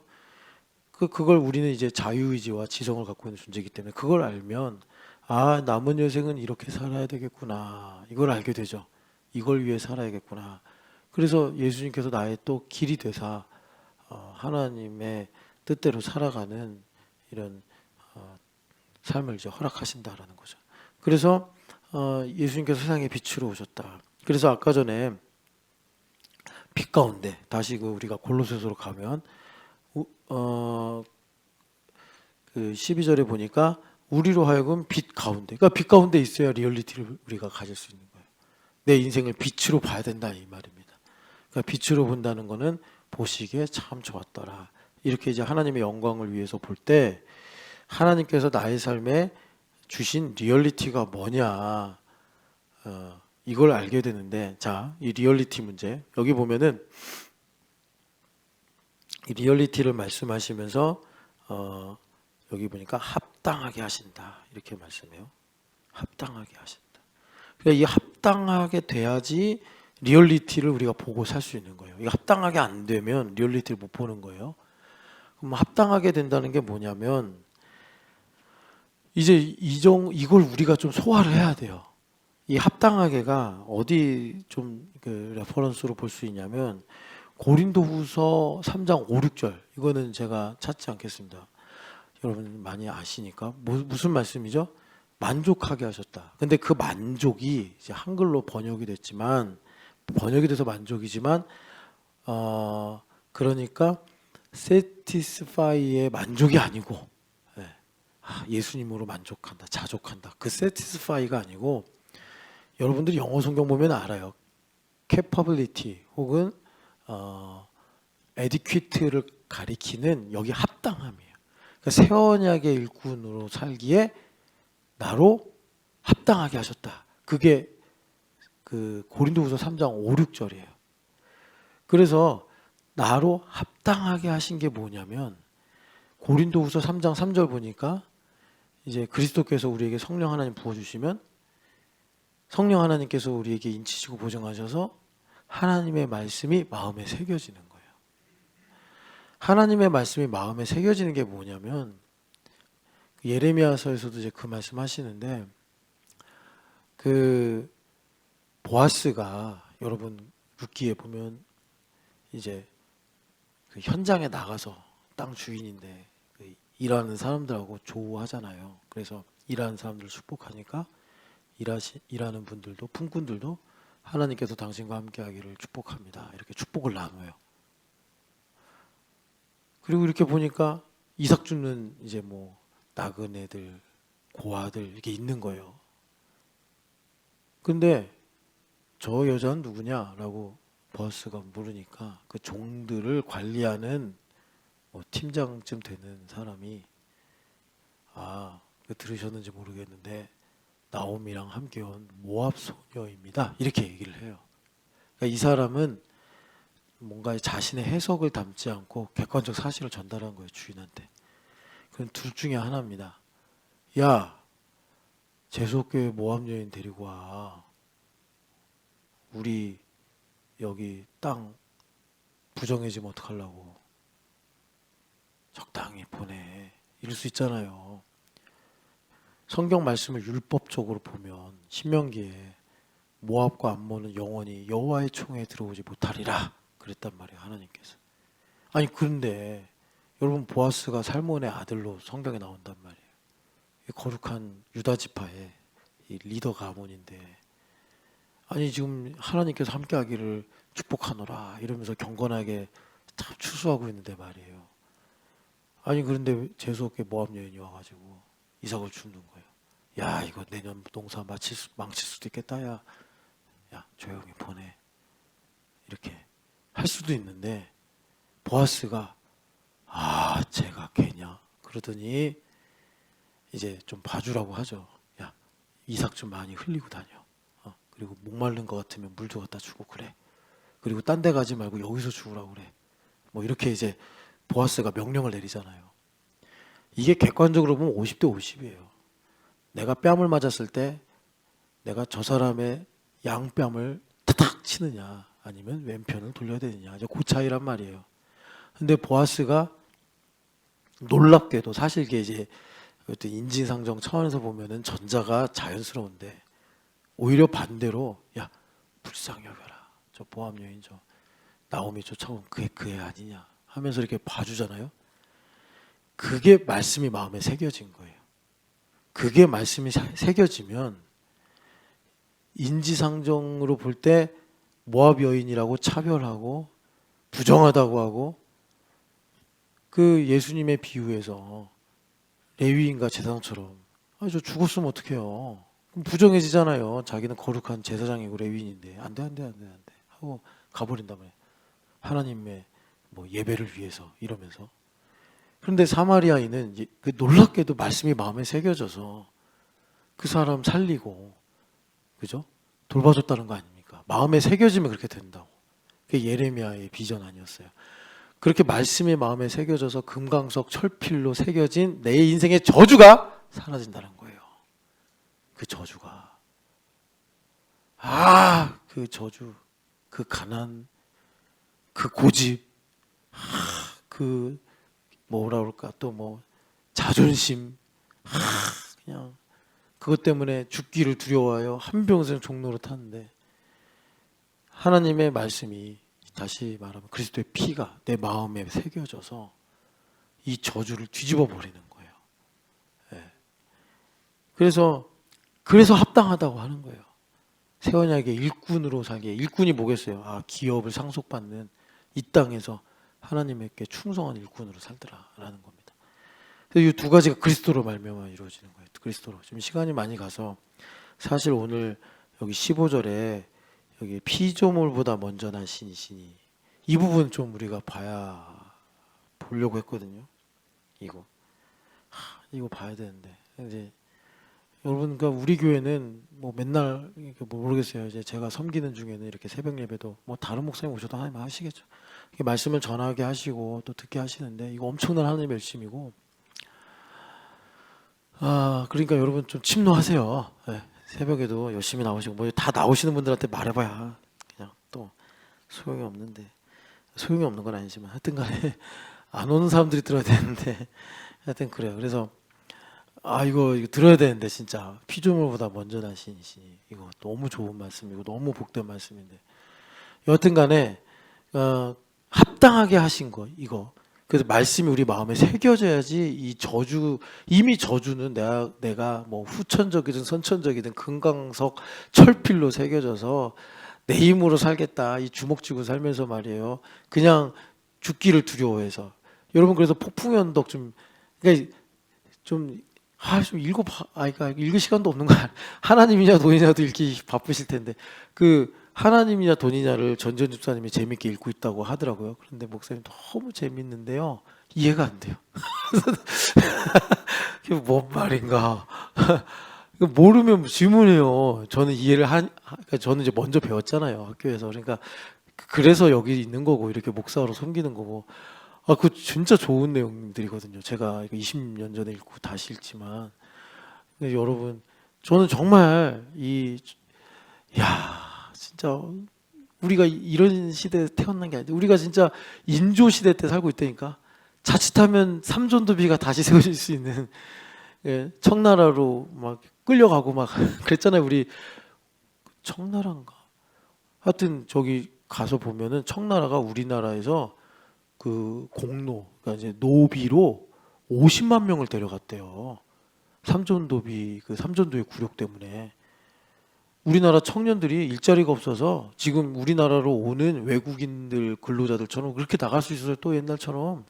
그걸 우리는 이제 자유의지와 지성을 갖고 있는 존재이기 때문에 그걸 알면 남은 여생은 이렇게 살아야 되겠구나 이걸 알게 되죠. 이걸 위해 살아야겠구나. 그래서 예수님께서 나의 또 길이 되사 하나님의 뜻대로 살아가는 이런 삶을 이제 허락하신다라는 거죠. 그래서 예수님께서 세상의 빛으로 오셨다. 그래서 아까 전에 빛 가운데 다시 우리가 골로새서로 가면 그 12절에 보니까 우리로 하여금 빛 가운데 그러니까 빛 가운데 있어야 리얼리티를 우리가 가질 수 있는 거예요. 내 인생을 빛으로 봐야 된다 이 말입니다. 그러니까 빛으로 본다는 거는 보시기에 참 좋았더라. 이렇게 이제 하나님의 영광을 위해서 볼 때 하나님께서 나의 삶에 주신 리얼리티가 뭐냐 이걸 알게 되는데 자, 이 리얼리티 문제 여기 보면은 이 리얼리티를 말씀하시면서 여기 보니까 합당하게 하신다 이렇게 말씀해요. 합당하게 하신다. 그러니까 이 합당하게 돼야지 리얼리티를 우리가 보고 살 수 있는 거예요. 이게 합당하게 안 되면 리얼리티를 못 보는 거예요. 그럼 합당하게 된다는 게 뭐냐면 이제 이걸 우리가 좀 소화를 해야 돼요. 이 합당하게가 어디 좀 그 레퍼런스로 볼 수 있냐면 고린도후서 3장 5, 6절 이거는 제가 찾지 않겠습니다. 여러분 많이 아시니까 무슨 말씀이죠? 만족하게 하셨다. 근데 그 만족이 이제 한글로 번역이 돼서 만족이지만 그러니까 satisfy의 만족이 아니고 예수님으로 만족한다, 자족한다. 그 satisfy가 아니고 여러분들이 영어 성경 보면 알아요. capability 혹은 adequate를 가리키는 여기 합당함이에요. 그러니까 새 언약의 일꾼으로 살기에 나로 합당하게 하셨다. 그게 그 고린도후서 3장 5, 6절이에요. 그래서 나로 합당하게 하신 게 뭐냐면 고린도후서 3장 3절 보니까 이제 그리스도께서 우리에게 성령 하나님 부어주시면 성령 하나님께서 우리에게 인치시고 보증하셔서 하나님의 말씀이 마음에 새겨지는 거예요. 하나님의 말씀이 마음에 새겨지는 게 뭐냐면 예레미야서에서도 이제 그 말씀 하시는데 그 보아스가 여러분 룻기에 보면 이제 그 현장에 나가서 땅 주인인데 그 일하는 사람들하고 조우하잖아요. 그래서 일하는 사람들을 축복하니까 일하는 분들도 품꾼들도 하나님께서 당신과 함께하기를 축복합니다. 이렇게 축복을 나눠요. 그리고 이렇게 보니까 이삭 줍는 이제 뭐 나그네들, 고아들 이렇게 있는 거예요. 근데 저 여자는 누구냐라고 보아스가 물으니까 그 종들을 관리하는 뭐 팀장쯤 되는 사람이 들으셨는지 모르겠는데 나오미랑 함께 온 모압 소녀입니다. 이렇게 얘기를 해요. 그러니까 이 사람은 뭔가 자신의 해석을 담지 않고 객관적 사실을 전달한 거예요, 주인한테. 그건 둘 중에 하나입니다. 야, 재수교회 모함 여인 데리고 와. 우리 여기 땅 부정해지면 어떡하려고. 적당히 보내. 이럴 수 있잖아요. 성경 말씀을 율법적으로 보면 신명기에 모압과 암몬은 영원히 여호와의 총회에 들어오지 못하리라 그랬단 말이에요, 하나님께서. 아니 그런데 여러분, 보아스가 살몬의 아들로 성경에 나온단 말이에요. 이 거룩한 유다 지파의 이 리더가 아몬인데, 아니 지금 하나님께서 함께하기를 축복하노라 이러면서 경건하게 참 추수하고 있는데 말이에요. 아니 그런데 재수없게 모압 여인이 와가지고 이삭을 죽는 거예요. 야, 이거 내년 농사 망칠 수도 있겠다. 야 조용히 보내. 이렇게 할 수도 있는데 보아스가 제가 걔냐 그러더니 이제 좀 봐주라고 하죠. 야, 이삭 좀 많이 흘리고 다녀. 그리고 목마른 것 같으면 물도 갖다 주고 그래. 그리고 딴 데 가지 말고 여기서 죽으라고 그래. 뭐 이렇게 이제 보아스가 명령을 내리잖아요. 이게 객관적으로 보면 50대 50이에요. 내가 뺨을 맞았을 때 내가 저 사람의 양뺨을 타탁 치느냐 아니면 왼편을 돌려야 되느냐, 이제 그 차이란 말이에요. 근데 보아스가 놀랍게도 사실 이게 이제 인지상정 차원에서 보면은 전자가 자연스러운데 오히려 반대로 야, 불쌍히 여겨라. 저 모함 여인 저 나오미 쫓아온 그 애 아니냐 하면서 이렇게 봐주잖아요. 그게 말씀이 마음에 새겨진 거예요. 그게 말씀이 새겨지면 인지상정으로 볼 때 모압 여인이라고 차별하고 부정하다고 하고, 그 예수님의 비유에서 레위인과 제사장처럼 저 죽었으면 어떡해요. 그럼 부정해지잖아요. 자기는 거룩한 제사장이고 레위인인데 안 돼 하고 가버린단 말이에요. 하나님의 뭐 예배를 위해서 이러면서. 그런데 사마리아인은 그 놀랍게도 말씀이 마음에 새겨져서 그 사람 살리고, 그죠? 돌봐줬다는 거 아닙니까? 마음에 새겨지면 그렇게 된다고. 그게 예레미야의 비전 아니었어요. 그렇게 말씀이 마음에 새겨져서 금강석 철필로 새겨진 내 인생의 저주가 사라진다는 거예요. 그 저주가. 그 저주, 그 가난, 그 고집, 그 뭐라 그럴까, 또 뭐 자존심, 그냥 그것 때문에 죽기를 두려워하여 한평생 종로를 탔는데, 하나님의 말씀이, 다시 말하면 그리스도의 피가 내 마음에 새겨져서 이 저주를 뒤집어 버리는 거예요. 예. 그래서 합당하다고 하는 거예요. 새 언약의 일꾼으로 살기에. 일꾼이 뭐겠어요? 기업을 상속받는 이 땅에서 하나님께 충성한 일꾼으로 살더라라는 겁니다. 그래서 이 두 가지가 그리스도로 말미암아 이루어지는 거예요. 그리스도로. 지금 시간이 많이 가서 사실 오늘 여기 15절에 여기 피조물보다 먼저 난 신이시니, 이 부분 좀 우리가 보려고 했거든요. 이거 봐야 되는데, 이제 여러분, 그러니까 우리 교회는 뭐 맨날 뭐 모르겠어요. 이제 제가 섬기는 중에는 이렇게 새벽 예배도 뭐 다른 목사님 오셔도 하나님 하시겠죠. 이렇게 말씀을 전하게 하시고 또 듣게 하시는데, 이거 엄청난 하나님의 열심이고, 그러니까 여러분 좀 침노하세요. 네, 새벽에도 열심히 나오시고, 뭐 다 나오시는 분들한테 말해봐야 그냥 또 소용이 없는데, 소용이 없는 건 아니지만 하여튼간에 안 오는 사람들이 들어야 되는데, 하여튼 그래요. 그래서 이거 들어야 되는데, 진짜 피조물보다 먼저 난 신이시니, 이거 너무 좋은 말씀이고 너무 복된 말씀인데, 여하튼간에 합당하게 하신 거, 이거. 그래서 말씀이 우리 마음에 새겨져야지 이 저주, 이미 저주는 내가 뭐 후천적이든 선천적이든 금강석 철필로 새겨져서 내 힘으로 살겠다, 이 주먹 쥐고 살면서 말이에요. 그냥 죽기를 두려워해서. 여러분, 그래서 폭풍의 언덕 그러니까 좀 그러니까 읽을 시간도 없는 거야. 하나님이냐 돈이냐도 읽기 바쁘실 텐데, 그 하나님이냐 돈이냐를 전전 집사님이 재밌게 읽고 있다고 하더라고요. 그런데 목사님 너무 재밌는데요, 이해가 안 돼요. 그게 뭔 말인가? 모르면 질문해요. 저는 그러니까 저는 이제 먼저 배웠잖아요, 학교에서. 그러니까 그래서 여기 있는 거고 이렇게 목사로 섬기는 거고. 그 진짜 좋은 내용들이거든요. 제가 이거 20년 전에 읽고 다시 읽지만, 근데 여러분, 저는 정말 진짜 우리가 이런 시대에 태어난 게 아닌데, 우리가 진짜 인조 시대 때 살고 있다니까. 자칫하면 삼전도비가 다시 세워질 수 있는, 예, 청나라로 막 끌려가고 막 그랬잖아요. 우리 청나라인가? 하여튼 저기 가서 보면은 청나라가 우리나라에서 그 공로, 그러니까 이제 노비로 50만 명을 데려갔대요. 삼전도비, 그 삼전도의 굴욕 때문에. 우리나라 청년들이 일자리가 없어서 지금 우리나라로 오는 외국인들 근로자들처럼 그렇게 나갈 수 있어요. 또 옛날처럼.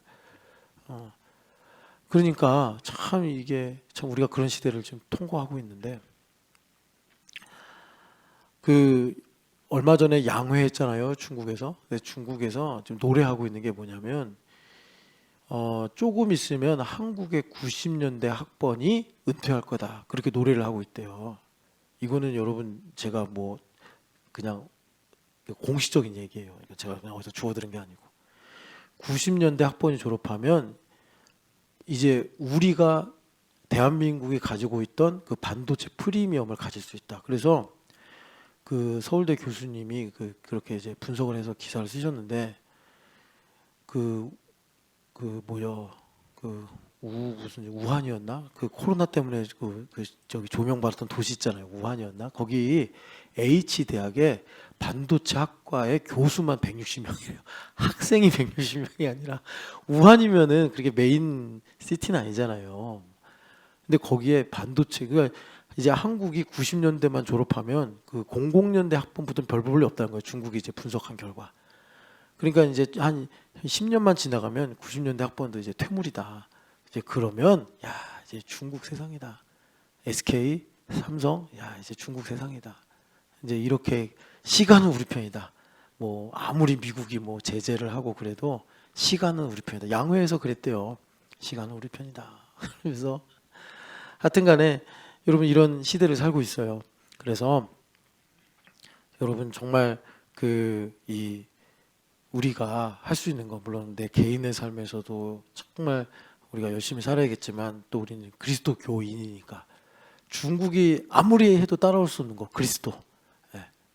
그러니까 참 이게 참 우리가 그런 시대를 지금 통과하고 있는데, 그 얼마 전에 양회했잖아요, 중국에서. 근데 중국에서 지금 노래하고 있는 게 뭐냐면, 조금 있으면 한국의 90년대 학번이 은퇴할 거다, 그렇게 노래를 하고 있대요. 이거는 여러분 제가 뭐 그냥 공식적인 얘기예요. 제가 그냥 어디서 주워들은 게 아니고, 90년대 학번이 졸업하면 이제 우리가 대한민국이 가지고 있던 그 반도체 프리미엄을 가질 수 있다. 그래서 그 서울대 교수님이 그렇게 이제 분석을 해서 기사를 쓰셨는데, 무슨 우한이었나? 그 코로나 때문에 저기 조명받았던 도시 있잖아요. 우한이었나? 거기 H 대학에 반도체 학과의 교수만 160명이에요. 학생이 160명이 아니라. 우한이면은 그렇게 메인 시티는 아니잖아요. 근데 거기에 반도체, 그러니까 이제 한국이 90년대만 졸업하면 그 00년대 학번부터는 별 볼일 없다는 거예요. 중국이 이제 분석한 결과. 그러니까 이제 한 10년만 지나가면 90년대 학번도 이제 퇴물이다. 이제 그러면 이제 중국 세상이다. SK, 삼성, 이제 중국 세상이다. 이제 이렇게 시간은 우리 편이다. 뭐 아무리 미국이 뭐 제재를 하고 그래도 시간은 우리 편이다. 양회에서 그랬대요. 시간은 우리 편이다. 그래서 하여튼간에 여러분 이런 시대를 살고 있어요. 그래서 여러분 정말 우리가 할 수 있는 건 물론 내 개인의 삶에서도 정말 우리가 열심히 살아야겠지만, 또 우리는 그리스도 교인이니까 중국이 아무리 해도 따라올 수 없는 거, 그리스도.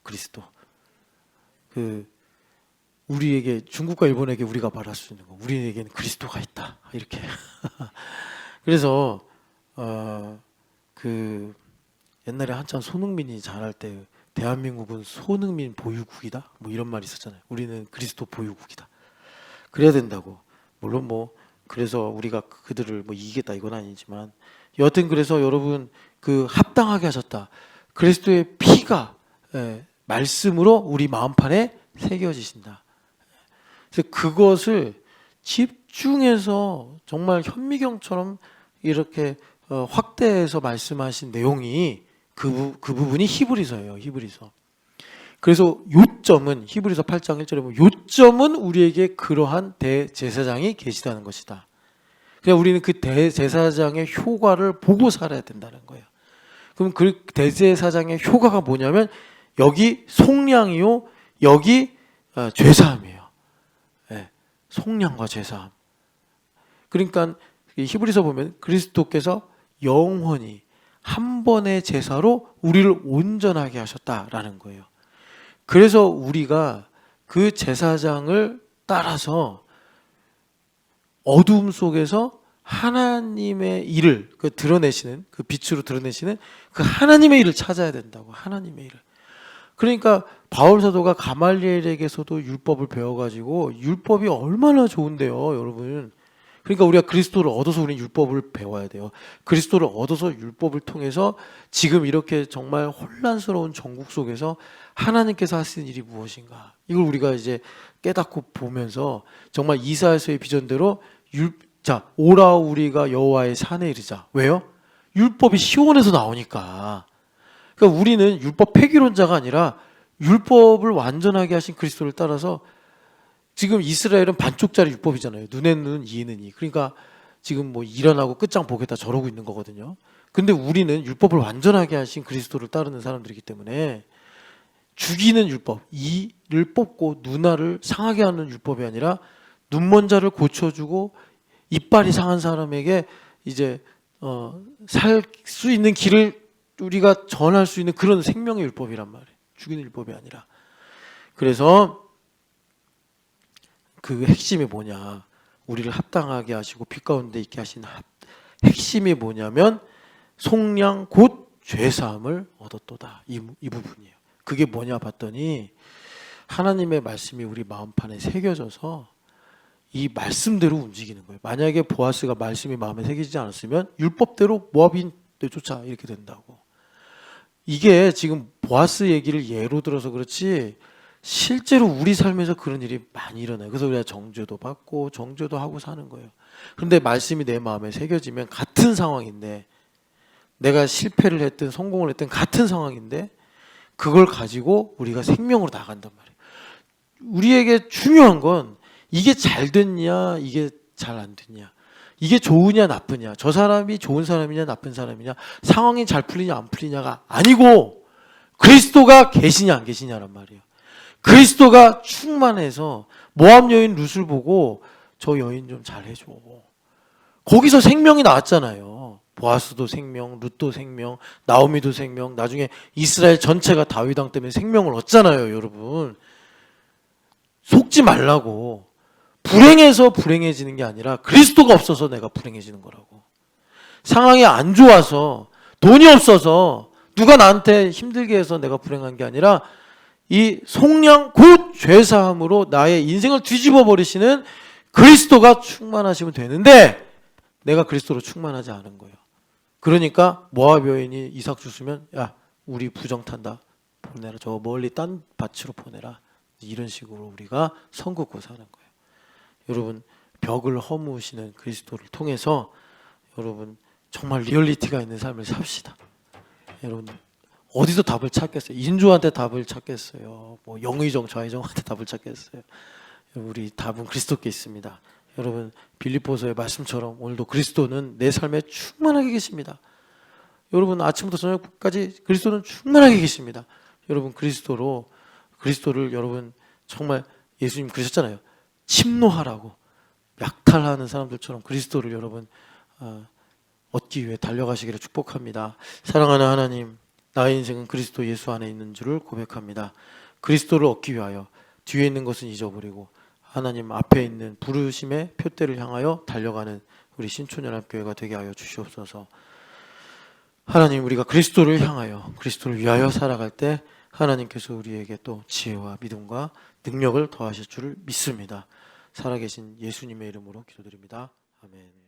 그리스도. 우리에게, 중국과 일본에게 우리가 말할 수 있는 거, 우리에게는 그리스도가 있다, 이렇게. 그래서 옛날에 한참 손흥민이 잘할 때 대한민국은 손흥민 보유국이다, 뭐 이런 말이 있었잖아요. 우리는 그리스도 보유국이다. 그래야 된다고. 물론 뭐 그래서 우리가 그들을 뭐 이기겠다 이건 아니지만, 여하튼 그래서 여러분 합당하게 하셨다. 그리스도의 피가 말씀으로 우리 마음판에 새겨지신다. 그래서 그것을 집중해서 정말 현미경처럼 이렇게 확대해서 말씀하신 내용이 그 부분이 히브리서예요. 히브리서. 그래서 요점은 히브리서 8장 1절에 보면 요점은 우리에게 그러한 대제사장이 계시다는 것이다. 그냥 우리는 그 대제사장의 효과를 보고 살아야 된다는 거예요. 그럼 그 대제사장의 효과가 뭐냐면 여기 속량이요, 여기 죄사함이에요. 속량과 죄사함. 그러니까 히브리서 보면 그리스도께서 영원히 한 번의 제사로 우리를 온전하게 하셨다라는 거예요. 그래서 우리가 그 제사장을 따라서 어두움 속에서 하나님의 일을 드러내시는, 그 빛으로 드러내시는 그 하나님의 일을 찾아야 된다고. 하나님의 일을. 그러니까 바울 사도가 가말리엘에게서도 율법을 배워가지고, 율법이 얼마나 좋은데요, 여러분. 그러니까 우리가 그리스도를 얻어서 우리는 율법을 배워야 돼요. 그리스도를 얻어서 율법을 통해서 지금 이렇게 정말 혼란스러운 전국 속에서 하나님께서 하시는 일이 무엇인가, 이걸 우리가 이제 깨닫고 보면서 정말 이사야서의 비전대로 오라 우리가 여호와의 산에 이르자. 왜요? 율법이 시온에서 나오니까. 그러니까 우리는 율법 폐기론자가 아니라 율법을 완전하게 하신 그리스도를 따라서, 지금 이스라엘은 반쪽짜리 율법이잖아요. 눈에는 눈, 이에는 이. 그러니까 지금 뭐 일어나고 끝장 보겠다 저러고 있는 거거든요. 근데 우리는 율법을 완전하게 하신 그리스도를 따르는 사람들이기 때문에 죽이는 율법, 이를 뽑고 누나를 상하게 하는 율법이 아니라 눈먼 자를 고쳐주고 이빨이 상한 사람에게 이제 살 수 있는 길을 우리가 전할 수 있는 그런 생명의 율법이란 말이에요. 죽이는 율법이 아니라. 그래서 그 핵심이 뭐냐? 우리를 합당하게 하시고 빛 가운데 있게 하신 핵심이 뭐냐면 속량 곧 죄사함을 얻었도다. 이 부분이에요. 그게 뭐냐 봤더니 하나님의 말씀이 우리 마음판에 새겨져서 이 말씀대로 움직이는 거예요. 만약에 보아스가 말씀이 마음에 새기지 않았으면 율법대로 모압인 쫓아 이렇게 된다고. 이게 지금 보아스 얘기를 예로 들어서 그렇지 실제로 우리 삶에서 그런 일이 많이 일어나요. 그래서 우리가 정죄도 받고 정죄도 하고 사는 거예요. 그런데 말씀이 내 마음에 새겨지면 같은 상황인데 내가 실패를 했든 성공을 했든 같은 상황인데 그걸 가지고 우리가 생명으로 나간단 말이에요. 우리에게 중요한 건 이게 잘 됐냐 이게 잘 안 됐냐, 이게 좋으냐 나쁘냐, 저 사람이 좋은 사람이냐 나쁜 사람이냐, 상황이 잘 풀리냐 안 풀리냐가 아니고 그리스도가 계시냐 안 계시냐란 말이에요. 그리스도가 충만해서 모압 여인 룻을 보고 저 여인 좀 잘해줘. 거기서 생명이 나왔잖아요. 보아스도 생명, 룻도 생명, 나오미도 생명, 나중에 이스라엘 전체가 다윗 왕 때문에 생명을 얻잖아요, 여러분. 속지 말라고. 불행해서 불행해지는 게 아니라 그리스도가 없어서 내가 불행해지는 거라고. 상황이 안 좋아서, 돈이 없어서, 누가 나한테 힘들게 해서 내가 불행한 게 아니라 이 속량 곧 죄사함으로 나의 인생을 뒤집어 버리시는 그리스도가 충만하시면 되는데 내가 그리스도로 충만하지 않은 거예요. 그러니까 모압 여인이 이삭 주스면 야 우리 부정 탄다, 보내라, 저 멀리 딴 밭으로 보내라, 이런 식으로 우리가 선 긋고 사는 거예요. 여러분 벽을 허무시는 그리스도를 통해서 여러분 정말 리얼리티가 있는 삶을 삽시다. 여러분 어디서 답을 찾겠어요? 인조한테 답을 찾겠어요? 뭐 영의정 좌의정한테 답을 찾겠어요? 우리 답은 그리스도께 있습니다. 여러분 빌립보서의 말씀처럼 오늘도 그리스도는 내 삶에 충만하게 계십니다. 여러분 아침부터 저녁까지 그리스도는 충만하게 계십니다. 여러분 그리스도를 여러분 정말 예수님 그러셨잖아요. 침노하라고 약탈하는 사람들처럼 그리스도를 여러분 얻기 위해 달려가시기를 축복합니다. 사랑하는 하나님, 나의 인생은 그리스도 예수 안에 있는 줄을 고백합니다. 그리스도를 얻기 위하여 뒤에 있는 것은 잊어버리고 하나님 앞에 있는 부르심의 표대를 향하여 달려가는 우리 신촌연합교회가 되게 하여 주시옵소서. 하나님 우리가 그리스도를 향하여 그리스도를 위하여 살아갈 때 하나님께서 우리에게 또 지혜와 믿음과 능력을 더하실 줄을 믿습니다. 살아계신 예수님의 이름으로 기도드립니다. 아멘.